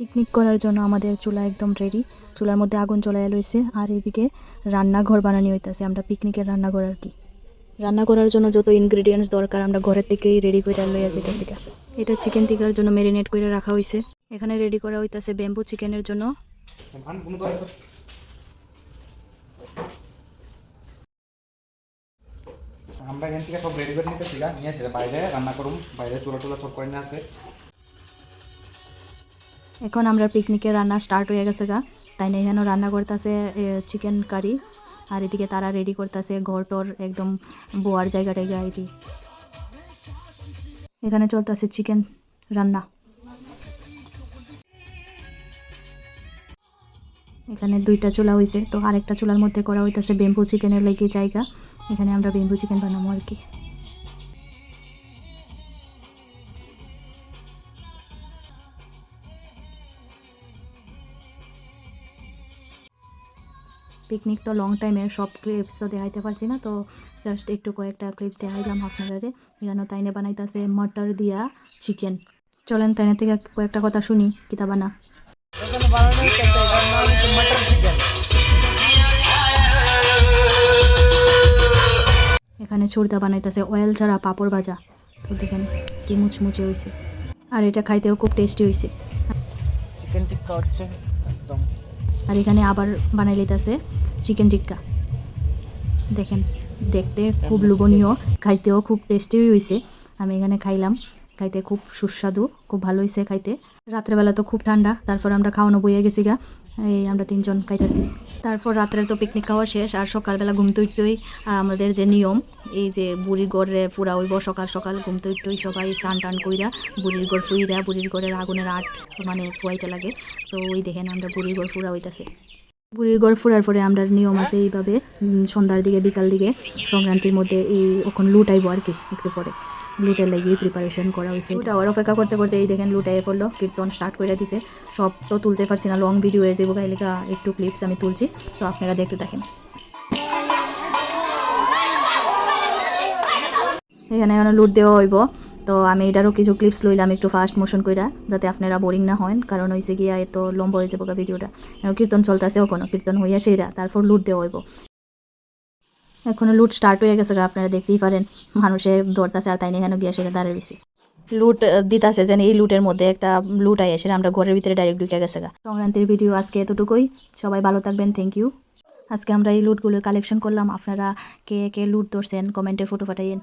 Picnic করার জন্য আমাদের চুলা একদম রেডি। চুলার মধ্যে আগুন জ্বলাইয়া লইছে আর এদিকে রান্নাঘর বানানি হইতাছে। আমরা পিকনিকের রান্নাঘর আর কি। রান্না করার জন্য যত ইনগ্রেডিয়েন্টস দরকার আমরা ঘরের থেকেই রেডি করে লইয়া যাইতেছি। এটা চিকেন টিকার জন্য ম্যারিনেট করে রাখা হয়েছে। এখানে রেডি করা হইতাছে ব্যাম্বু চিকেনের জন্য। আমরা এখান থেকে সব রেডি করে নিতেছি, নিয়ে এসে বাইরে রান্না করুম, বাইরে চুলা টুলা সব করে নিয়ে আসে। এখন আমরা পিকনিকের রান্না স্টার্ট হয়ে গেছে গা। তাই না এখানে রান্না করতেছে চিকেন কারি। আর এদিকে তারা রেডি করতেছে ঘরটর একদম বোয়ার জায়গাটায় এটি। এখানে চলতেছে চিকেন রান্না। এখানে দুইটা চুলা হয়েছে, তো আরেকটা চুলার মধ্যে করা হইতেছে বেম্বু চিকেনের লেগে জায়গা। এখানে আমরা বেম্বু চিকেন বানাবো আর কি। পিকনিক তো লং টাইমের, সব ক্লিপস তো দেখাইতে পারছি না, তো জাস্ট একটু কয়েকটা ক্লিপস দেখাইলাম আপনারে। এখানে তাইনে বানাইতেছে মটর দিয়া চিকেন। চলেন তাইনে থেকে কয়েকটা কথা শুনি কিতা বানা। এখানে ছুরদা বানাইতেছে অয়েল ছাড়া পাপড় ভাজা। তো দেখেন কি মুচমুচে হয়েছে, আর এটা খাইতেও খুব টেস্টি হয়েছে। চিকেন টিক্কা হচ্ছে একদম। আর এখানে আবার বানাই লইতেছে চিকেন টিক্কা। দেখেন দেখতে খুব লোভনীয়, খাইতেও খুব টেস্টি হয়েছে। আমি এখানে খাইলাম, খাইতে খুব সুস্বাদু, খুব ভালো হয়েছে খাইতে। রাত্রেবেলা তো খুব ঠান্ডা, তারপর আমরা খাওয়ানো বইয়া গেছি গা। এই আমরা তিনজন খাইতেছি। তারপর রাত্রের তো পিকনিক খাওয়া শেষ, আর সকালবেলা ঘুমতে উঠতেই আমাদের যে নিয়ম, এই যে বুড়ির গড়ে পুরা হইব। সকাল সকাল ঘুমতে উঠতেই সবাই স্নান টান কইরা বুড়ির গড় ফুইরা, বুড়ির গড়ের আগুনের আট মানে ফুয়াইটা লাগে। তো ওই দেখেন আমরা বুড়ির গড় ফুরা হইতাছে। বুড়ির ঘর ফুরার পরে আমরা নিয়ম আছে এইভাবে সন্ধ্যার দিকে বিকাল দিকে সংক্রান্তির মধ্যে এই ওখানে লুট আইব আর কি। একটু পরে লুটের লাগিয়ে প্রিপারেশন করা হয়েছে। লুট আবার অপেক্ষা করতে করতে এই দেখেন লুট আইয়ে পড়লো, কীর্তন স্টার্ট করে দিছে। সব তো তুলতে পারছি না, লং ভিডিও হয়ে যাবো, গাইলেকা একটু ক্লিপস আমি তুলছি, তো আপনারা দেখতে থাকেন। এখানে লুট দেওয়া হইব, তো আমি এটারও কিছু ক্লিপস লইলাম একটু ফাস্ট মোশন কইরা, যাতে আপনারা বোরিং না হন, কারণ হয়েছে গিয়া এত লম্বা হয়ে যাবো ভিডিওটা। কীর্তন চলতেছে, কোনো কীর্তন হইয়া সেইরা তারপর লুট দেওয়া হইব। এখনো লুট স্টার্ট হয়ে গেছে, আপনারা দেখতেই পারেন মানুষে ধরতেছে, আর তাই নিয়ে এখানে গিয়া সেটা দাঁড়িয়ে রয়েছে। লুট দিতেছে যেন এই লুটের মধ্যে একটা লুট আই এসে আমরা ঘরের ভিতরে ডাইরেক্ট ঢুকে গেছে। সংক্রান্তির ভিডিও আজকে এতটুকুই, সবাই ভালো থাকবেন, থ্যাংক ইউ। আজকে আমরা এই লুটগুলো কালেকশন করলাম, আপনারা কে কে লুট ধরছেন কমেন্টে ফটো পাঠাইয়েন।